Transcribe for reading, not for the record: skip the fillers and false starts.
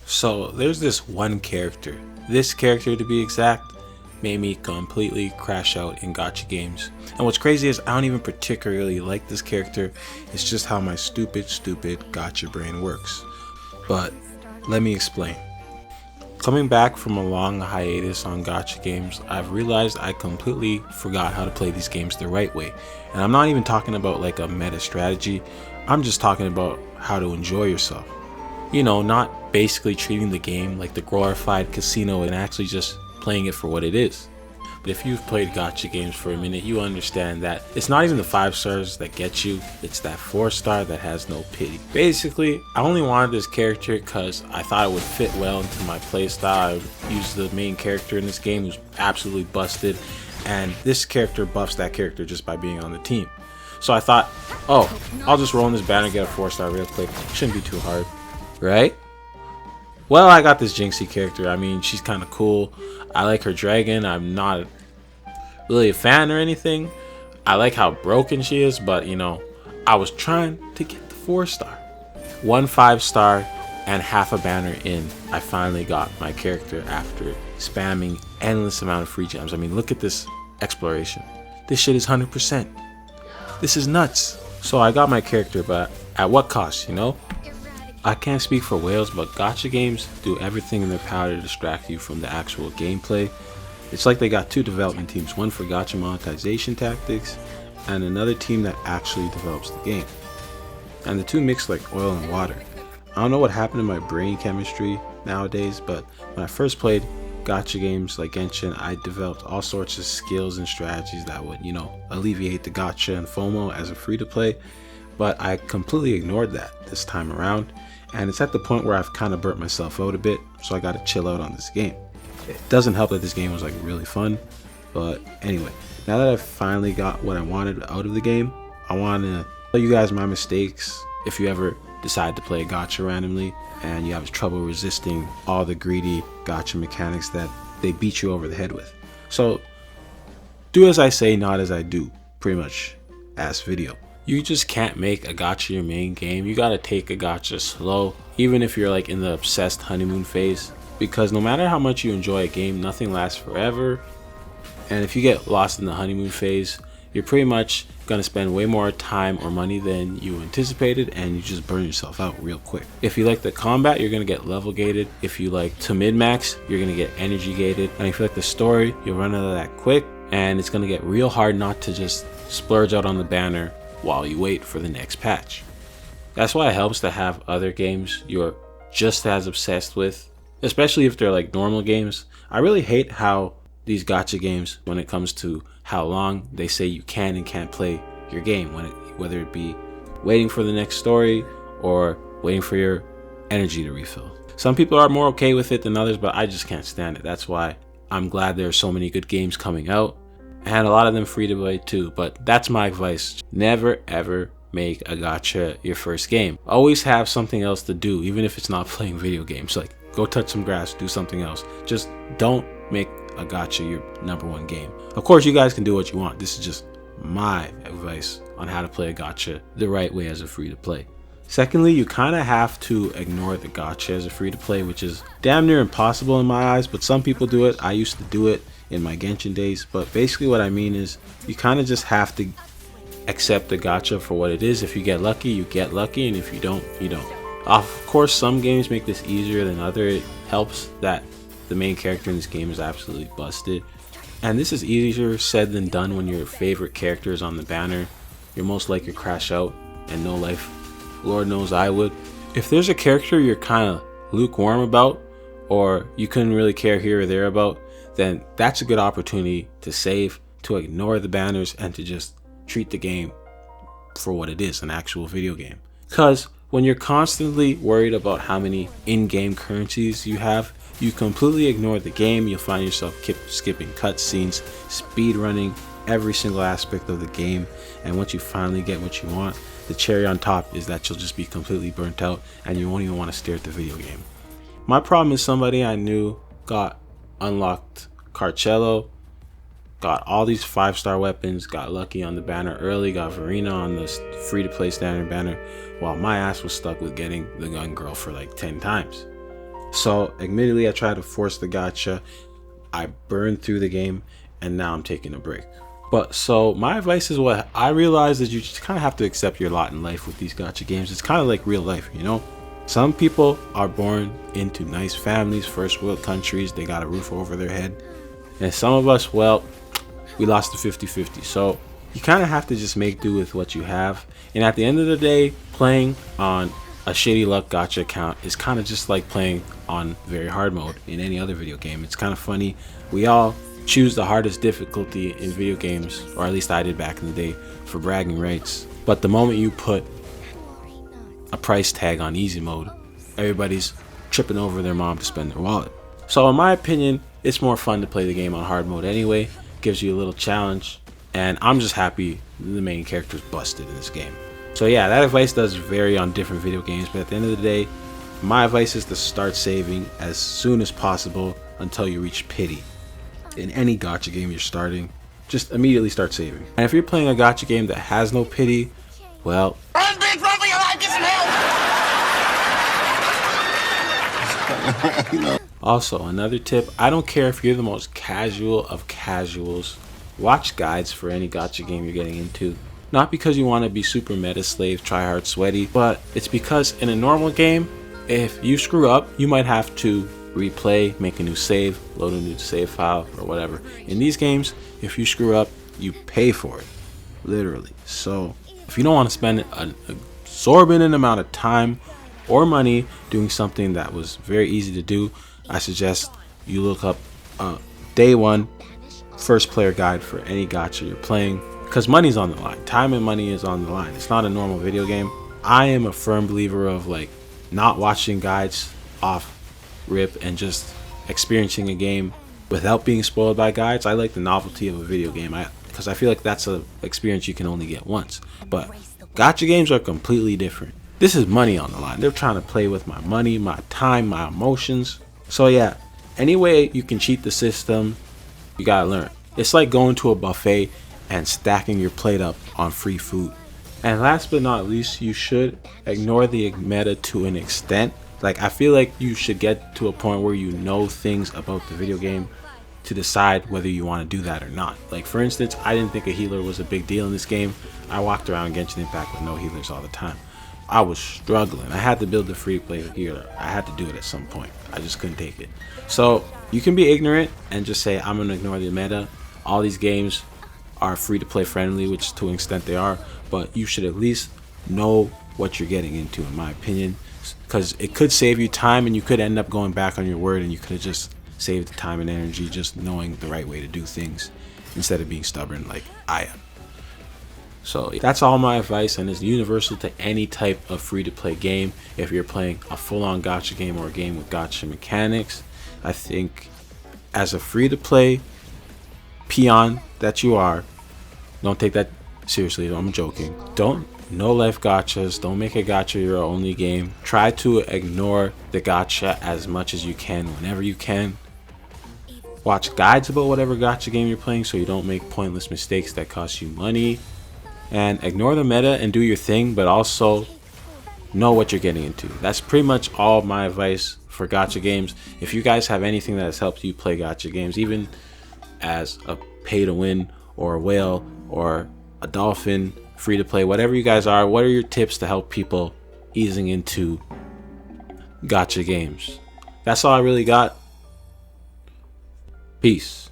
So there's this one character, this character to be exact, made me completely crash out in gacha games. And what's crazy is I don't even particularly like this character, it's just how my stupid gacha brain works. But let me explain. Coming back from a long hiatus on gacha games, I've realized I completely forgot how to play these games the right way. And I'm not even talking about like a meta strategy, I'm just talking about how to enjoy yourself. You know, not basically treating the game like the glorified casino and actually just playing it for what it is. But if you've played gacha games for a minute, you understand that it's not even the 5 stars that get you, it's that 4 star that has no pity. Basically, I only wanted this character because I thought it would fit well into my playstyle. I use the main character in this game who's absolutely busted, and this character buffs that character just by being on the team. So I thought, oh, I'll just roll in this banner and get a 4 star real quick. Shouldn't be too hard, right? Well, I got this Jinxie character. I mean, she's kind of cool. I like her dragon. I'm not really a fan or anything. I like how broken she is, but you know, I was trying to get the 4 star. 1 5 star and half a banner in, I finally got my character after spamming endless amount of free gems. I mean, look at this exploration. This shit is 100%. This is nuts. So I got my character, but at what cost, you know? I can't speak for whales, but gacha games do everything in their power to distract you from the actual gameplay. It's like they got 2 development teams, one for gacha monetization tactics and another team that actually develops the game. And the 2 mix like oil and water. I don't know what happened in my brain chemistry nowadays, but when I first played gacha games like Genshin, I developed all sorts of skills and strategies that would, you know, alleviate the gacha and FOMO as a free-to-play, but I completely ignored that this time around. And it's at the point where I've kind of burnt myself out a bit, so I gotta chill out on this game. It doesn't help that this game was like really fun, but anyway, now that I've finally got what I wanted out of the game, I want to tell you guys my mistakes if you ever decide to play a gacha randomly and you have trouble resisting all the greedy gacha mechanics that they beat you over the head with. So do as I say, not as I do, pretty much ass video. You just can't make a gacha your main game. You gotta take a gacha slow, even if you're like in the obsessed honeymoon phase, because no matter how much you enjoy a game, nothing lasts forever. And if you get lost in the honeymoon phase, you're pretty much gonna spend way more time or money than you anticipated, and you just burn yourself out real quick. If you like the combat, you're gonna get level gated. If you like to min-max, you're gonna get energy gated. And if you like the story, you'll run out of that quick, and it's gonna get real hard not to just splurge out on the banner while you wait for the next patch. That's why it helps to have other games you're just as obsessed with, especially if they're like normal games. I really hate how these gacha games, when it comes to how long they say you can and can't play your game, whether it be waiting for the next story or waiting for your energy to refill. Some people are more okay with it than others, but I just can't stand it. That's why I'm glad there are so many good games coming out, and a lot of them free to play too. But that's my advice: never ever make a gacha your first game. Always have something else to do, even if it's not playing video games. Like, go touch some grass, do something else. Just don't make a gacha your #1 game. Of course, you guys can do what you want. This is just my advice on how to play a gacha the right way as a free to play. Secondly, you kind of have to ignore the gacha as a free to play, which is damn near impossible in my eyes, but some people do it. I used to do it in my Genshin days, but basically what I mean is you kind of just have to accept the gacha for what it is. If you get lucky, you get lucky, and if you don't, you don't. Of course, some games make this easier than others. It helps that the main character in this game is absolutely busted, and this is easier said than done. When your favorite character is on the banner, you're most likely to crash out and no life. Lord knows I would. If there's a character you're kind of lukewarm about, or you couldn't really care here or there about, then that's a good opportunity to save, to ignore the banners, and to just treat the game for what it is, an actual video game. Because when you're constantly worried about how many in-game currencies you have, you completely ignore the game. You'll find yourself skipping cutscenes, speed running every single aspect of the game, and once you finally get what you want, the cherry on top is that you'll just be completely burnt out and you won't even want to stare at the video game. My problem is somebody I knew got unlocked Carcello, got all these 5-star weapons, got lucky on the banner early, got Verena on the free-to-play standard banner, while my ass was stuck with getting the gun girl for like 10 times. So admittedly, I tried to force the gacha. I burned through the game, and now I'm taking a break. But so my advice is, what I realized is you just kind of have to accept your lot in life with these gacha games. It's kind of like real life, you know? Some people are born into nice families, first world countries, they got a roof over their head. And some of us, well, we lost the 50-50. So you kind of have to just make do with what you have. And at the end of the day, playing on a shitty luck gacha account is kind of just like playing on very hard mode in any other video game. It's kind of funny. We all choose the hardest difficulty in video games, or at least I did back in the day, for bragging rights. But the moment you put a price tag on easy mode, everybody's tripping over their mom to spend their wallet. So in my opinion, it's more fun to play the game on hard mode anyway. Gives you a little challenge, and I'm just happy the main character's busted in this game. So yeah, that advice does vary on different video games, but at the end of the day, my advice is to start saving as soon as possible until you reach pity. In any gacha game you're starting, just immediately start saving. And if you're playing a gacha game that has no pity, well, run, big, run for your life, get some help. Also, another tip, I don't care if you're the most casual of casuals, watch guides for any gacha game you're getting into. Not because you want to be super meta slave, try hard, sweaty, but it's because in a normal game, if you screw up, you might have to replay, make a new save, load a new save file, or whatever. In these games, if you screw up, you pay for it, literally. So if you don't want to spend an exorbitant amount of time or money doing something that was very easy to do, I suggest you look up day one first player guide for any gacha you're playing, because money's on the line. Time and money is on the line. It's not a normal video game. I am a firm believer of like not watching guides off rip and just experiencing a game without being spoiled by guides. I like the novelty of a video game, because I feel like that's an experience you can only get once. But gacha games are completely different. This is money on the line. They're trying to play with my money, my time, my emotions. So yeah, any way you can cheat the system, you gotta learn. It's like going to a buffet and stacking your plate up on free food. And last but not least, you should ignore the meta to an extent. Like, I feel like you should get to a point where you know things about the video game to decide whether you want to do that or not. Like, for instance, I didn't think a healer was a big deal in this game. I walked around Genshin Impact with no healers all the time. I was struggling. I had to build a free-to-play healer. I had to do it at some point. I just couldn't take it. So you can be ignorant and just say, I'm going to ignore the meta. All these games are free-to-play friendly, which to an extent they are, but you should at least know what you're getting into, in my opinion, because it could save you time and you could end up going back on your word, and you could have just saved the time and energy just knowing the right way to do things instead of being stubborn like I am. So that's all my advice, and it's universal to any type of free-to-play game. If you're playing a full-on gacha game or a game with gacha mechanics, I think as a free-to-play peon that you are, don't take that seriously. I'm joking. Don't no life gachas. Don't make a gacha your only game. Try to ignore the gacha as much as you can whenever you can. Watch guides about whatever gacha game you're playing so you don't make pointless mistakes that cost you money. And ignore the meta and do your thing, but also know what you're getting into. That's pretty much all my advice for gacha games. If you guys have anything that has helped you play gacha games, even as a pay to win or a whale or a dolphin, free to play, whatever you guys are, what are your tips to help people easing into gacha games? That's all I really got. Peace.